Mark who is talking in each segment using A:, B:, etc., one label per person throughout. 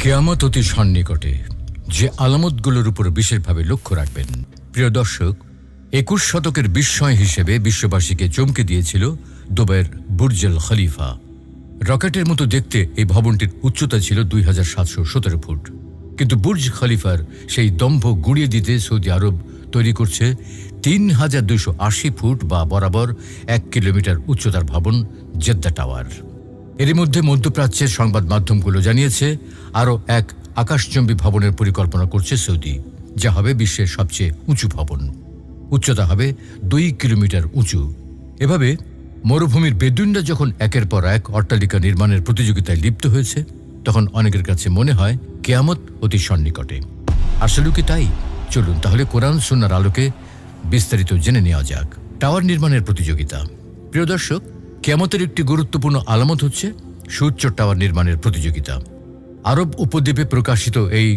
A: কিয়ামত অতি সন্নিকটে, যে আলামতগুলোর উপর বিশেষভাবে লক্ষ্য রাখবেন। প্রিয় দর্শক, 21 শতকের বিস্ময় হিসেবে বিশ্ববাসীকে চমকে দিয়েছিল দুবাইয়ের বুর্জ আল খলিফা। রকেটের মতো দেখতে এই ভবনটির উচ্চতা ছিল 2717 ফুট, কিন্তু বুর্জ খলিফার সেই দম্ভ গুঁড়িয়ে দিতে সৌদি আরব তৈরি করছে 3280 ফুট বা বরাবর 1 কিলোমিটার উচ্চতার ভবন জেদ্দা টাওয়ার। এর মধ্যে মধ্যপ্রাচ্যের সংবাদ মাধ্যমগুলো জানিয়েছে আরও এক আকাশচুম্বী ভবনের পরিকল্পনা করছে সৌদি, যা হবে বিশ্বের সবচেয়ে উঁচু ভবন। উচ্চতা হবে 2 কিলোমিটার উঁচু। এভাবে মরুভূমির বেদুইনরা যখন একের পর এক অট্টালিকা নির্মাণের প্রতিযোগিতায় লিপ্ত হয়েছে, তখন অনেকের কাছে মনে হয় কিয়ামত অতি সন্নিকটে। আসলে কি তাই? চলুন তাহলে কোরআন সুন্নাহর আলোকে বিস্তারিত জেনে নেওয়া যাক। টাওয়ার নির্মাণের প্রতিযোগিতা। প্রিয় দর্শক, কিয়ামতের একটি গুরুত্বপূর্ণ আলামত হচ্ছে সুউচ্চ টাওয়ার নির্মাণের প্রতিযোগিতা। আরব উপদ্বীপে প্রকাশিত এই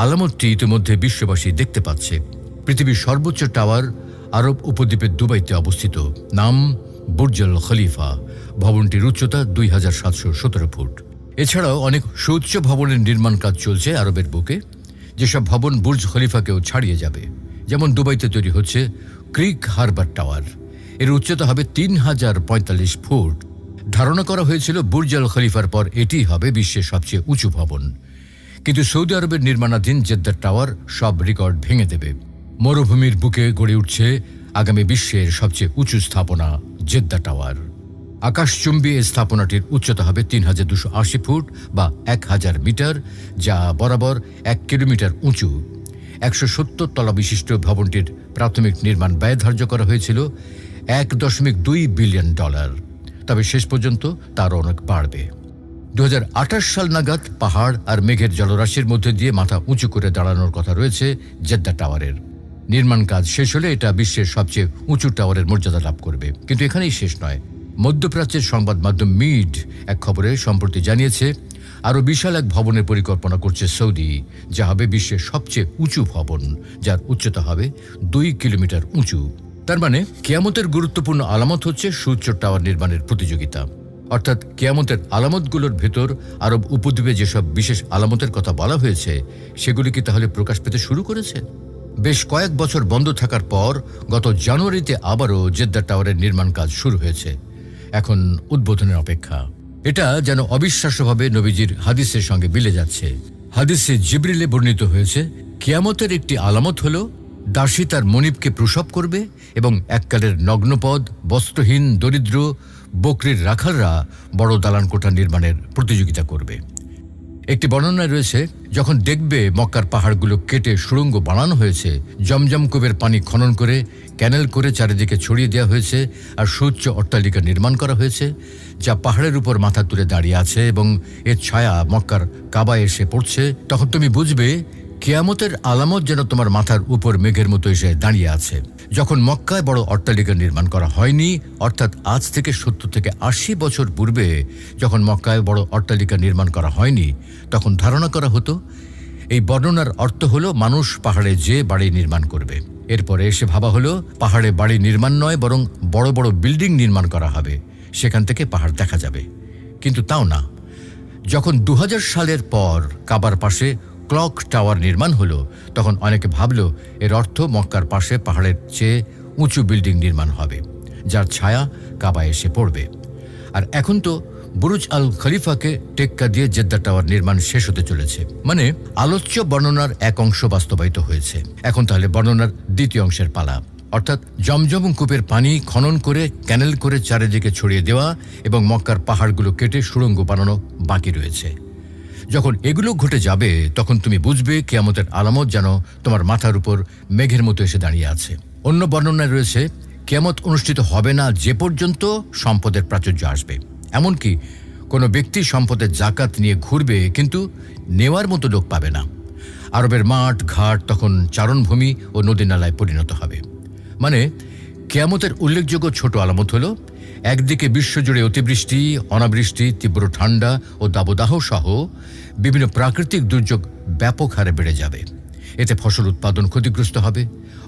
A: আলামতটি ইতিমধ্যে বিশ্ববাসী দেখতে পাচ্ছে। পৃথিবীর সর্বোচ্চ টাওয়ার আরব উপদ্বীপের দুবাইতে অবস্থিত, নাম বুর্জ আল খলিফা। ভবনটির উচ্চতা 2717 ফুট। এছাড়াও অনেক সুউচ্চ ভবনের নির্মাণ কাজ চলছে আরবের বুকে, যেসব ভবন বুর্জ খলিফাকেও ছাড়িয়ে যাবে। যেমন দুবাইতে তৈরি হচ্ছে ক্রিক হারবার টাওয়ার। এর উচ্চতা হবে 3045 ফুট। ধারণা করা হয়েছিল বুর্জ আল খলিফার পর এটিই হবে বিশ্বের সবচেয়ে উঁচু ভবন, কিন্তু সৌদি আরবের নির্মাণাধীন জেদ্দা টাওয়ার সব রেকর্ড ভেঙে দেবে। মরুভূমির বুকে গড়ে উঠছে আগামী বিশ্বের সবচেয়ে উঁচু স্থাপনা জেদ্দা টাওয়ার। আকাশচুম্বী এই স্থাপনাটির উচ্চতা হবে 3280 ফুট বা 1000 মিটার, যা বরাবর 1 কিলোমিটার উঁচু। 170 তলা বিশিষ্ট ভবনটির প্রাথমিক নির্মাণ ব্যয় ধার্য করা হয়েছিল $1.2 বিলিয়ন। তবে শেষ পর্যন্ত তারও অনেক বাড়বে। 2028 সাল নাগাদ পাহাড় আর মেঘের জলরাশির মধ্যে দিয়ে মাথা উঁচু করে দাঁড়ানোর কথা রয়েছে জেদ্দা টাওয়ারের। নির্মাণ কাজ শেষ হলে এটা বিশ্বের সবচেয়ে উঁচু টাওয়ারের মর্যাদা লাভ করবে। কিন্তু এখানেই শেষ নয়। মধ্যপ্রাচ্যের সংবাদ মাধ্যম মিড এক খবরে সম্প্রতি জানিয়েছে আরও বিশাল এক ভবনের পরিকল্পনা করছে সৌদি, যা হবে বিশ্বের সবচেয়ে উঁচু ভবন, যার উচ্চতা হবে 2 কিলোমিটার উঁচু। তার মানে কিয়ামতের গুরুত্বপূর্ণ আলামত হচ্ছে সুউচ্চ টাওয়ার নির্মাণের প্রতিযোগিতা। অর্থাৎ কিয়ামতের আলামতগুলোর ভেতর আরব উপদ্বীপে যেসব বিশেষ আলামতের কথা বলা হয়েছে, সেগুলি কি তাহলে প্রকাশ পেতে শুরু করেছে? বেশ কয়েক বছর বন্ধ থাকার পর গত জানুয়ারিতে আবারও জেদ্দা টাওয়ারের নির্মাণ কাজ শুরু হয়েছে। এখন উদ্বোধনের অপেক্ষা। এটা যেন অবিশ্বাস্যভাবে নবীজির হাদিসের সঙ্গে মিলে যাচ্ছে। হাদিসে জিবরিলে বর্ণিত হয়েছে, কিয়ামতের একটি আলামত হলো দাসী তার মনিবকে প্রসব করবে এবং এককালের নগ্নপদ, বস্ত্রহীন, দরিদ্র বকরির রাখালরা বড় দালান কোঠা নির্মাণের প্রতিযোগিতা করবে। একটি বর্ণনায় রয়েছে, যখন দেখবে মক্কার পাহাড়গুলো কেটে সুড়ঙ্গ বানানো হয়েছে, জমজম কূপের পানি খনন করে ক্যানেল করে চারিদিকে ছড়িয়ে দেওয়া হয়েছে, আর সুউচ্চ অট্টালিকা নির্মাণ করা হয়েছে, যা পাহাড়ের উপর মাথা তুলে দাঁড়িয়ে আছে এবং এর ছায়া মক্কার কাবায় এসে পড়ছে, তখন তুমি বুঝবে কিয়ামতের আলামত যেন তোমার মাথার উপর মেঘের মতো এসে দাঁড়িয়ে আছে। যখন মক্কায় বড় অট্টালিকা নির্মাণ করা হয়নি, অর্থাৎ আজ থেকে 70 থেকে 80 বছর পূর্বে যখন মক্কায় বড় অট্টালিকা নির্মাণ করা হয়নি, তখন ধারণা করা হতো এই বর্ণনার অর্থ হলো মানুষ পাহাড়ে যে বাড়ি নির্মাণ করবে। এরপরে এসে ভাবা হলো পাহাড়ে বাড়ি নির্মাণ নয়, বরং বড় বড় বিল্ডিং নির্মাণ করা হবে, সেখান থেকে পাহাড় দেখা যাবে। কিন্তু তাও না। যখন 2000 সালের পর কাবার পাশে ক্লক টাওয়ার নির্মাণ হলো, তখন অনেকে ভাবল এর অর্থ মক্কার পাশে পাহাড়ের চেয়ে উঁচু বিল্ডিং নির্মাণ হবে, যার ছায়া কাবায় এসে পড়বে। আর এখন তো বুরুজ আল খলিফাকে টেক্কা দিয়ে জেদ্দা টাওয়ার নির্মাণ শেষ হতে চলেছে। মানে আলোচ্য বর্ণনার এক অংশ বাস্তবায়িত হয়েছে। এখন তাহলে বর্ণনার দ্বিতীয় অংশের পালা, অর্থাৎ জমজম কূপের পানি খনন করে ক্যানেল করে চারিদিকে ছড়িয়ে দেওয়া এবং মক্কার পাহাড়গুলো কেটে সুড়ঙ্গ বানানো বাকি রয়েছে। যখন এগুলো ঘটে যাবে, তখন তুমি বুঝবে কিয়ামতের আলামত যেন তোমার মাথার উপর মেঘের মতো এসে দাঁড়িয়ে আছে। অন্য বর্ণনায় রয়েছে, কিয়ামত অনুষ্ঠিত হবে না যে পর্যন্ত সম্পদের প্রাচুর্য আসবে। এমনকি কোনো ব্যক্তি সম্পদের জাকাত নিয়ে ঘুরবে, কিন্তু নেওয়ার মতো লোক পাবে না। আরবের মাঠ ঘাট তখন চারণভূমি ও নদী নালায় পরিণত হবে। মানে কিয়ামতের উল্লেখযোগ্য ছোট আলামত হলো, একদিকে বিশ্বজুড়ে অতিবৃষ্টি, অনাবৃষ্টি, তীব্র ঠান্ডা ও দাবদাহ সহ বিভিন্ন প্রাকৃতিক দুর্যোগ ব্যাপক হারে বেড়ে যাবে। এতে ফসল উৎপাদন ক্ষতিগ্রস্ত হবে।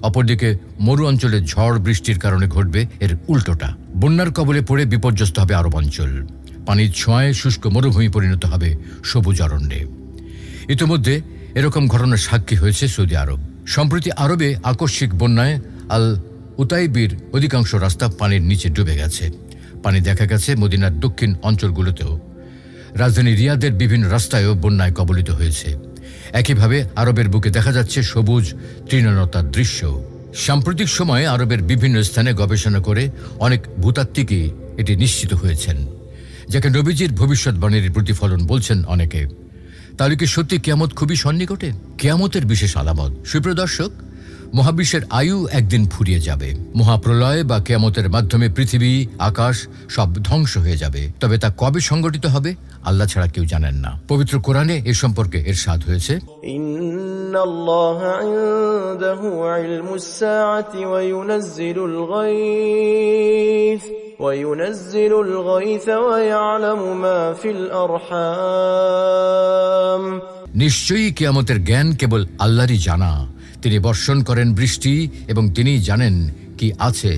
A: অপরদিকে মরু অঞ্চলে ঝড় বৃষ্টির কারণে ঘটবে এর উল্টোটা। বন্যার কবলে পড়ে বিপর্যস্ত হবে আরব অঞ্চল। পানির ছোঁয়ায় শুষ্ক মরুভূমি পরিণত হবে সবুজ অরণ্যে। ইতিমধ্যে এরকম ঘটনার সাক্ষী হয়েছে সৌদি আরব। সম্প্রতি আরবে আকস্মিক বন্যায় আল উতাইবির অধিকাংশ রাস্তা পানির নিচে ডুবে গেছে। পানি দেখা গেছে মদিনার দক্ষিণ অঞ্চলগুলোতেও। রাজধানী রিয়াদের বিভিন্ন রাস্তায়ও বন্যায় কবলিত হয়েছে। একইভাবে আরবের বুকে দেখা যাচ্ছে সবুজ তৃণলতার দৃশ্য। সাম্প্রতিক সময়ে আরবের বিভিন্ন স্থানে গবেষণা করে অনেক ভূতাত্ত্বিকই এটি নিশ্চিত হয়েছেন, যাকে নবীজির ভবিষ্যৎবাণীর প্রতিফলন বলছেন অনেকে। তাহলে কি সত্যি কিয়ামত খুবই সন্নিকটে? কিয়ামতের বিশেষ আলামত। সুপ্রিয় দর্শক, মহাবিশ্বের আয়ু একদিন ফুরিয়ে যাবে। মহাপ্রলয় বা কিয়ামতের মাধ্যমে পৃথিবী, আকাশ সব ধ্বংস হয়ে যাবে। তবে তা কবে সংগঠিত হবে আল্লাহ ছাড়া কেউ জানেন না। পবিত্র কোরআনে এ সম্পর্কে ইরশাদ হয়েছে,
B: ইন্নাল্লাহা ইনদাহু ইলমুস সাআতি ওয়া ইউনাজ্জিলুল গায়থ وينزل الغيث ويعلم ما في الأرحام।
A: নিশ্চয়ই কিয়ামতের জ্ঞান কেবল আল্লাহরই জানা। তিনি বর্ষণ করেন বৃষ্টি এবং তিনি জানেন কি আছে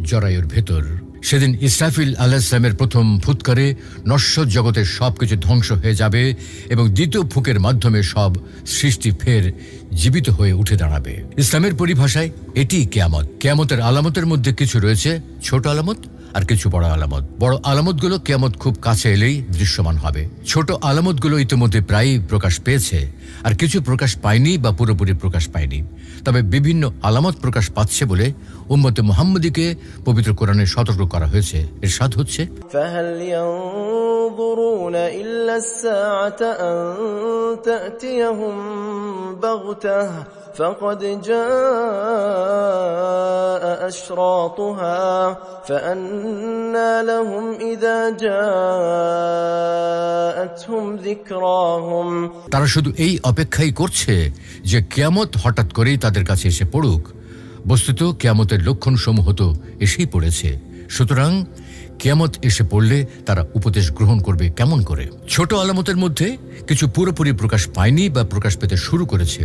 A: জরায়ুর ভেতর। সেদিন ইসরাফিল আলাইহিস সালামের প্রথম ফুৎকারে নশ্বর জগতের সবকিছু ধ্বংস হয়ে যাবে এবং দ্বিতীয় ফুঁকের মাধ্যমে সব সৃষ্টি ফের জীবিত হয়ে উঠে দাঁড়াবে। ইসলামের পরিভাষায় এটি কিয়ামত। কিয়ামতের আলামতের মধ্যে কিছু রয়েছে ছোট আলামত আর কিছু বড় আলামত। বড় আলামতগুলো কিয়ামত খুব কাছে এলেই দৃশ্যমান হবে। ছোট আলামতগুলো ইতিমধ্যে প্রায়ই প্রকাশ পেয়েছে, আর কিছু প্রকাশ পায়নি বা পুরোপুরি প্রকাশ পায়নি। তবে বিভিন্ন আলামত প্রকাশ পাচ্ছে বলে উম্মতে মুহাম্মদীকে পবিত্র কোরআনে সতর্ক করা হয়েছে। ইরশাদ হচ্ছে,
B: فهل ينظرون إلا الساعة أن تأتيهم بغتة فقد جاء أشراطها فأنى لهم إذا جاءتهم ذكراهم।
A: তারা শুধু এই অপেক্ষাই করছে যে কিয়ামত হঠাৎ করেই তাদের কাছে এসে পড়ুক। বস্তুত কিয়ামতের লক্ষণসমূহ তো এসেই পড়েছে। সুতরাং কিয়ামত এসে পড়লে তারা উপদেশ গ্রহণ করবে কেমন করে? ছোট আলামতের মধ্যে কিছু পুরোপুরি প্রকাশ পায়নি বা প্রকাশ পেতে শুরু করেছে।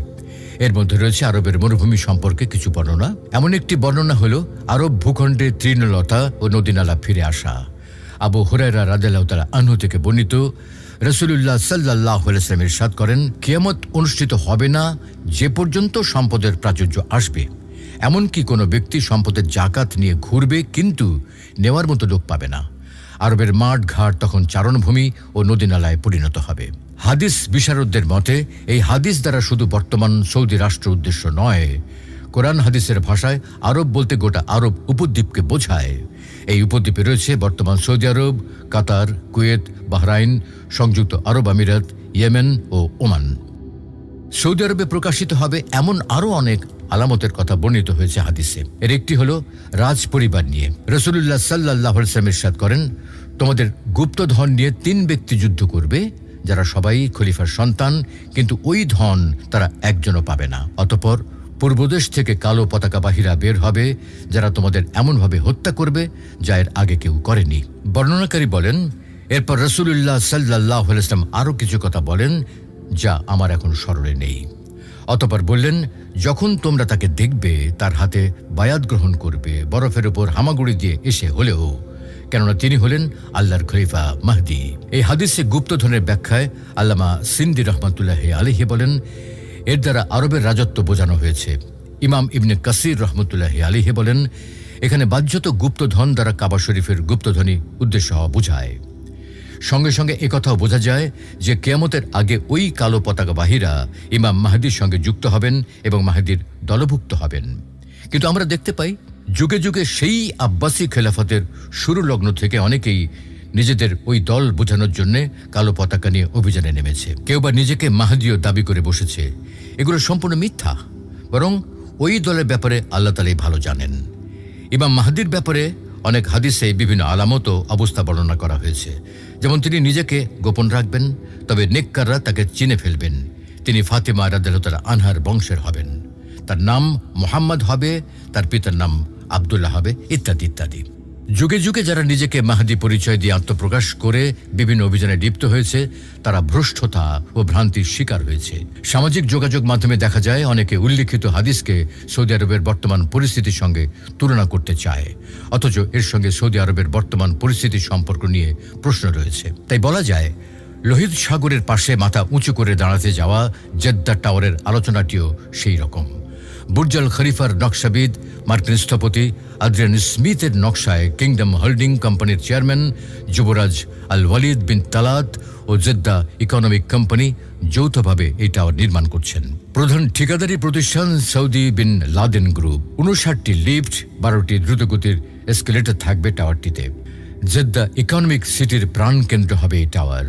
A: এর মধ্যে রয়েছে আরবের মরুভূমি সম্পর্কে কিছু বর্ণনা। এমন একটি বর্ণনা হলো আরব ভূখণ্ডে তৃণলতা ও নদীনালা ফিরে আসা। আবু হুরায়রা রাদিয়াল্লাহু তাআলা আনহু থেকে বর্ণিত, রাসূলুল্লাহ সাল্লাল্লাহু আলাইহি ওয়াসাল্লাম ইরশাদ করেন, কিয়ামত অনুষ্ঠিত হবে না যে পর্যন্ত সম্পদের প্রাচুর্য আসবে। এমনকি কোনো ব্যক্তি সম্পদের জাকাত নিয়ে ঘুরবে কিন্তু নেওয়ার মতো লোক পাবে না। আরবের মাঠ ঘাট তখন চারণভূমি ও নদীনালায় পরিণত হবে। হাদিস বিশারদদের মতে এই হাদিস দ্বারা শুধু বর্তমান সৌদি রাষ্ট্র উদ্দেশ্য নয়, কোরআন হাদিসের ভাষায় আরব বলতে গোটা আরব উপদ্বীপকে বোঝায়। এই উপদ্বীপে রয়েছে বর্তমান সৌদি আরব, কাতার, কুয়েত, বাহরাইন, সংযুক্ত আরব আমিরাত, ইয়েমেন ও ওমান। সৌদি আরবে প্রকাশিত হবে এমন আরও অনেক আলামতের কথা বর্ণিত হয়েছে হাদিসে। এর একটি হলো রাজ পরিবার নিয়ে। রাসূলুল্লাহ সাল্লাল্লাহু আলাইহি ওয়াসাল্লাম ইরশাদ করেন, তোমাদের গুপ্তধন নিয়ে 3 ব্যক্তি যুদ্ধ করবে, যারা সবাই খলিফার সন্তান, কিন্তু ওই ধন তারা একজনও পাবে না। অতঃপর পূর্বদেশ থেকে কালো পতাকাবাহীরা বের হবে, যারা তোমাদের এমনভাবে হত্যা করবে যা এর আগে কেউ করেনি। বর্ণনাকারী বলেন, এরপর রাসূলুল্লাহ সাল্লাল্লাহু আলাইহি ওয়াসাল্লাম আরও কিছু কথা বলেন যা আমার এখন স্মরণে নেই। অতঃপর বললেন, যখন তোমরা তাকে দেখবে তার হাতে বায়াত গ্রহণ করবে, বরফের উপর হামাগুড়ি দিয়ে এসে হলেও, কেননা তিনি হলেন আল্লাহর খলিফা মাহদি। এই হাদিসে গুপ্তধনের ব্যাখ্যায় আল্লামা সিন্দি রহমাতুল্লাহি আলাইহি বলেন, এর দ্বারা আরবের রাজত্ব বোঝানো হয়েছে। ইমাম ইবনে কাসির রহমতুল্লাহি আলাইহি বলেন, এখানে বাহ্যত গুপ্তধন দ্বারা কাবা শরীফের গুপ্তধনই উদ্দেশ্য হওয়া বোঝায়। সঙ্গে সঙ্গে একথাও বোঝা যায় যে কিয়ামতের আগে ওই কালো পতাকাবাহীরা ইমাম মাহদির সঙ্গে যুক্ত হবেন এবং মাহদির দলভুক্ত হবেন। কিন্তু আমরা দেখতে পাই যুগে যুগে সেই আব্বাসী খেলাফতের শুরু লগ্ন থেকে অনেকেই নিজেদের ওই দল বোঝানোর জন্য কালো পতাকা নিয়ে অভিযানে নেমেছে। কেউ বা নিজেকে মাহদীয় দাবি করে বসেছে। এগুলো সম্পূর্ণ মিথ্যা। বরং ওই দলের ব্যাপারে আল্লাহ তাআলাই ভালো জানেন। ইমাম মাহদির ব্যাপারে অনেক হাদিসে বিভিন্ন আলামত ও অবস্থা বর্ণনা করা হয়েছে। যেমন তিনি নিজেকে গোপন রাখবেন, তবে নেককাররা তাকে চিনে ফেলবেন। তিনি ফাতিমা রাদিয়াল্লাহু তাআলা আনহার বংশের হবেন। তার নাম মুহাম্মদ হবে, তার পিতার নাম আব্দুল্লাহ হবে, ইত্যাদি ইত্যাদি। যুগে যুগে যারা নিজেকে মাহদি পরিচয় দিয়ে আত্মপ্রকাশ করে বিভিন্ন অভিযানে লিপ্ত হয়েছে, তারা ভ্রষ্টতা ও ভ্রান্তির শিকার হয়েছে। সামাজিক যোগাযোগ মাধ্যমে দেখা যায় অনেকে উল্লিখিত হাদিসকে সৌদি আরবের বর্তমান পরিস্থিতির সঙ্গে তুলনা করতে চায়, অথচ এর সঙ্গে সৌদি আরবের বর্তমান পরিস্থিতির সম্পর্ক নিয়ে প্রশ্ন রয়েছে। তাই বলা যায় লোহিত সাগরের পাশে মাথা উঁচু করে দাঁড়াতে যাওয়া জেদ্দা টাওয়ারের আলোচনাটিও সেই রকম। বুর্জ আল খলিফার নকশাবিদ মার্কিন স্থপতি আদ্রিয়ান স্মিথের নকশায় কিংডম হোল্ডিং কোম্পানির চেয়ারম্যান যুবরাজ আল ওয়ালিদ বিন তালাত ও জেদ্দা ইকোনমিক কোম্পানি যৌথভাবে এই টাওয়ার নির্মাণ করছেন। প্রধান ঠিকাদারি প্রতিষ্ঠান সৌদি বিন লাদেন গ্রুপ। 59টি লিফট, 12টি দ্রুতগতির এসকেলেটর থাকবে টাওয়ারটিতে। জেদ্দা ইকোনমিক সিটির প্রাণকেন্দ্র হবে এই টাওয়ার।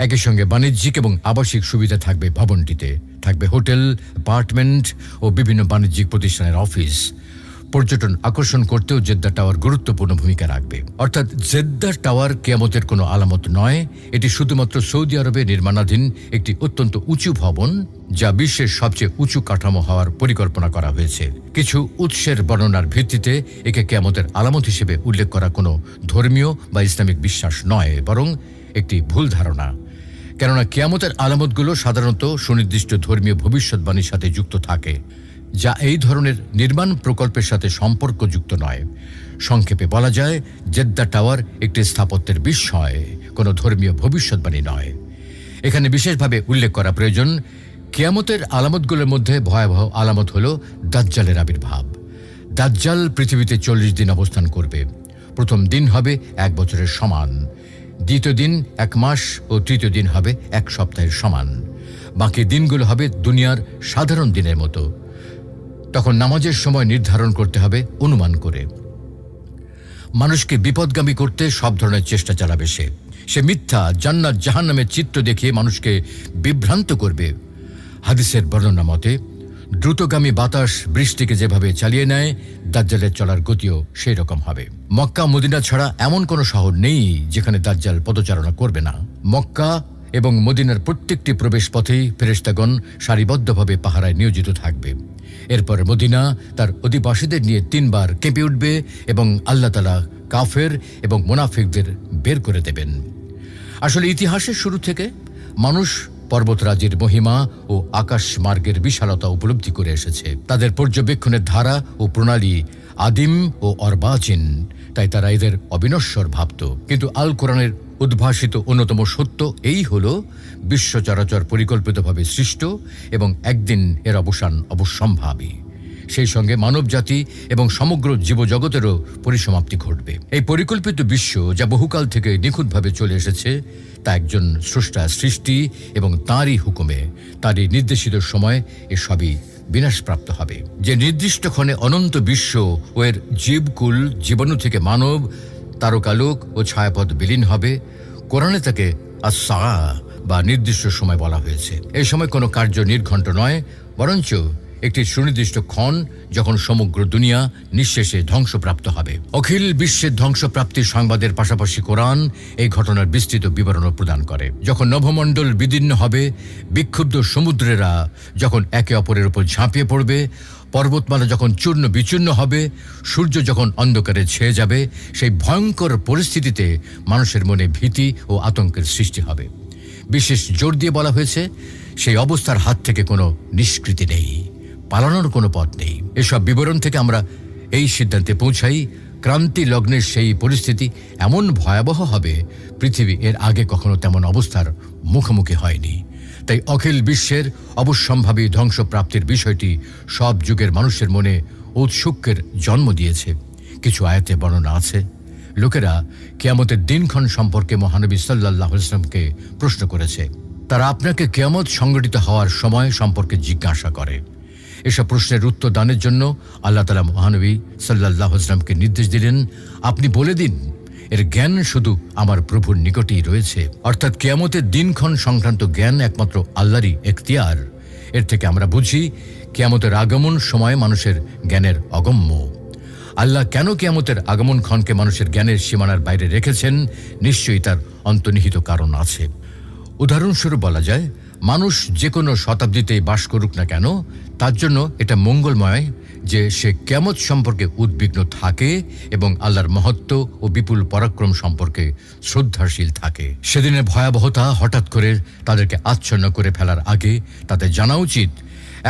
A: একই সঙ্গে বাণিজ্যিক এবং আবাসিক সুবিধা থাকবে ভবনটিতে। থাকবে হোটেল, অ্যাপার্টমেন্ট ও বিভিন্ন বাণিজ্যিক প্রতিষ্ঠানের অফিস। পর্যটন আকর্ষণ করতেও জেদ্দা টাওয়ার গুরুত্বপূর্ণ ভূমিকা রাখবে। অর্থাৎ জেদ্দা টাওয়ার কিয়ামতের কোনো আলামত নয়, এটি শুধুমাত্র সৌদি আরবে নির্মাণাধীন একটি অত্যন্ত উঁচু ভবন, যা বিশ্বের সবচেয়ে উঁচু কাঠামো হওয়ার পরিকল্পনা করা হয়েছে। কিছু উৎসের বর্ণনার ভিত্তিতে একে কিয়ামতের আলামত হিসেবে উল্লেখ করা কোনো ধর্মীয় বা ইসলামিক বিশ্বাস নয়, বরং একটি ভুল ধারণা। কেননা কিয়ামতের আলামতগুলো সাধারণত সুনির্দিষ্ট ধর্মীয় ভবিষ্যৎবাণীর সাথে যুক্ত থাকে, যা এই ধরনের নির্মাণ প্রকল্পের সাথে সম্পর্কযুক্ত নয়। সংক্ষেপে বলা যায়, জেদ্দা টাওয়ার একটি স্থাপত্যের বিস্ময়, কোনো ধর্মীয় ভবিষ্যৎবাণী নয়। এখানে বিশেষভাবে উল্লেখ করা প্রয়োজন, কিয়ামতের আলামতগুলোর মধ্যে ভয়াবহ আলামত হল দাজ্জালের আবির্ভাব। দাজ্জাল পৃথিবীতে 40 দিন অবস্থান করবে। প্রথম দিন হবে 1 বছরের সমান, দ্বিতীয় দিন 1 মাস ও তৃতীয় দিন হবে 1 সপ্তাহের সমান। বাকি দিনগুলো হবে দুনিয়ার সাধারণ দিনের মতো। তখন নামাজের সময় নির্ধারণ করতে হবে অনুমান করে। মানুষকে বিপদগামী করতে সব ধরনের চেষ্টা চালাবে সে মিথ্যা, জান্নাত জাহান্নামের চিত্র দেখিয়ে মানুষকে বিভ্রান্ত করবে। হাদিসের বর্ণনা মতে দ্রুতগামী বাতাস বৃষ্টিকে যেভাবে চালিয়ে নেয়, দাজ্জালের চলার গতিও সেই রকম হবে। মক্কা মদিনা ছাড়া এমন কোনো শহর নেই যেখানে দাজ্জাল পদচারণা করবে না। মক্কা এবং মদিনার প্রত্যেকটি প্রবেশ পথেই ফেরেশতাগণ সারিবদ্ধভাবে পাহারায় নিয়োজিত থাকবে। এরপর মদিনা তার অধিবাসীদের নিয়ে 3 বার কেঁপে উঠবে এবং আল্লাহ তাআলা কাফের এবং মুনাফিকদের বের করে দেবেন। আসলে ইতিহাসের শুরু থেকে মানুষ পর্বতরাজির মহিমা ও আকাশ মার্গের বিশালতা উপলব্ধি করে এসেছে। তাদের পর্যবেক্ষণের ধারা ও প্রণালী আদিম ও অর্বাচীন, তাই তারা এদের অবিনশ্বর ভাবত। কিন্তু আল কোরআনের উদ্ভাসিত অন্যতম সত্য এই হল, বিশ্ব চরাচর পরিকল্পিতভাবে সৃষ্ট এবং একদিন এর অবসান অবশ্যম্ভাবী। সেই সঙ্গে মানবজাতি এবং সমগ্র জীবজগতেরও পরিসমাপ্তি ঘটবে। এই পরিকল্পিত বিশ্ব, যা বহুকাল থেকে নিখুঁতভাবে চলে এসেছে, তা একজন স্রষ্টার সৃষ্টি এবং তাঁরই হুকুমে, তাঁরই নির্দেশিত সময় এসবই বিনাশপ্রাপ্ত হবে। যে নির্দিষ্ট ক্ষণে অনন্ত বিশ্ব ও এর জীবকুল, জীবাণু থেকে মানব, তারকালোক ও ছায়াপথ বিলীন হবে, কোরআনে তাকে আস-সা বা নির্দিষ্ট সময় বলা হয়েছে। এই সময় কোনো কার্য নির্ঘণ্ট নয়, বরঞ্চ একটি সুনির্দিষ্ট ক্ষণ, যখন সমগ্র দুনিয়া নিঃশেষে ধ্বংসপ্রাপ্ত হবে। অখিল বিশ্বের ধ্বংসপ্রাপ্তির সংবাদের পাশাপাশি কোরআন এই ঘটনার বিস্তৃত বিবরণও প্রদান করে। যখন নভমণ্ডল বিদীর্ণ হবে, বিক্ষুব্ধ সমুদ্রেরা যখন একে অপরের উপর ঝাঁপিয়ে পড়বে, পর্বতমালা যখন চূর্ণ বিচূর্ণ হবে, সূর্য যখন অন্ধকারে ছেয়ে যাবে, সেই ভয়ঙ্কর পরিস্থিতিতে মানুষের মনে ভীতি ও আতঙ্কের সৃষ্টি হবে। বিশেষ জোর দিয়ে বলা হয়েছে, সেই অবস্থার হাত থেকে কোনো নিষ্কৃতি নেই, পালানোর কোনো পথ নেই। এসব বিবরণ থেকে আমরা এই সিদ্ধান্তে পৌঁছাই, ক্রান্তি লগ্নের সেই পরিস্থিতি এমন ভয়াবহ হবে, পৃথিবী এর আগে কখনো তেমন অবস্থার মুখোমুখি হয়নি। তাই অখিল বিশ্বের অবশ্যম্ভাবী ধ্বংসপ্রাপ্তির বিষয়টি সব যুগের মানুষের মনে ঔৎসুক্যের জন্ম দিয়েছে। কিছু আয়াতে বর্ণনা আছে, লোকেরা কিয়ামতের দিনক্ষণ সম্পর্কে মহানবী সাল্লাল্লাহু আলাইহি ওয়াসাল্লামকে প্রশ্ন করেছে। তারা আপনাকে কিয়ামত সংঘটিত হওয়ার সময় সম্পর্কে জিজ্ঞাসা করে। এসব প্রশ্নের উত্তর দানের জন্য আল্লাহ তাআলা মহানবী সাল্লাল্লাহু আলাইহি ওয়াসাল্লামকে নির্দেশ দিলেন, আপনি বলে দিন, এর জ্ঞান শুধু আমার প্রভুর নিকটেই রয়েছে। অর্থাৎ কিয়ামতের দিনক্ষণ সংক্রান্ত জ্ঞান একমাত্র আল্লাহরই এখতিয়ার। এর থেকে আমরা বুঝি, কিয়ামতের আগমন সময় মানুষের জ্ঞানের অগম্য। আল্লাহ কেন কিয়ামতের আগমন ক্ষণকে মানুষের জ্ঞানের সীমানার বাইরে রেখেছেন, নিশ্চয়ই তার অন্তর্নিহিত কারণ আছে। উদাহরণস্বরূপ বলা যায়, মানুষ যে কোনো শতাব্দীতেই বাস করুক না কেন, তার জন্য এটা মঙ্গলময় যে সে কিয়ামত সম্পর্কে উদ্বিগ্ন থাকে এবং আল্লাহর মহত্ব ও বিপুল পরাক্রম সম্পর্কে শ্রদ্ধাশীল থাকে। সেদিনের ভয়াবহতা হঠাৎ করে তাদেরকে আচ্ছন্ন করে ফেলার আগে তাদের জানা উচিত,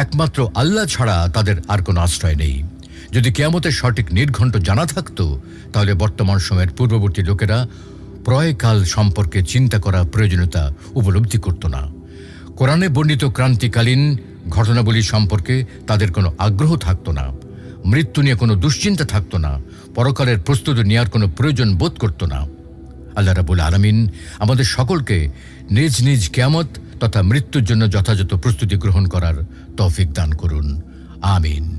A: একমাত্র আল্লাহ ছাড়া তাদের আর কোনো আশ্রয় নেই। যদি কিয়ামতের সঠিক নির্ঘণ্ট জানা থাকতো, তাহলে বর্তমান সময়ের পূর্ববর্তী লোকেরা প্রয়কাল সম্পর্কে চিন্তা করা প্রয়োজনীয়তা উপলব্ধি করত না। কোরআনে বর্ণিত ক্রান্তিকালীন ঘটনাবলী সম্পর্কে তাদের কোনো আগ্রহ থাকত না। মৃত্যু নিয়ে কোনো দুশ্চিন্তা থাকত না। পরকালের প্রস্তুতি নেওয়ার কোনো প্রয়োজন বোধ করত না। আল্লাহ রাব্বুল আলামিন আমাদের সকলকে নিজ নিজ কিয়ামত তথা মৃত্যুর জন্য যথাযথ প্রস্তুতি গ্রহণ করার তৌফিক দান করুন। আমিন।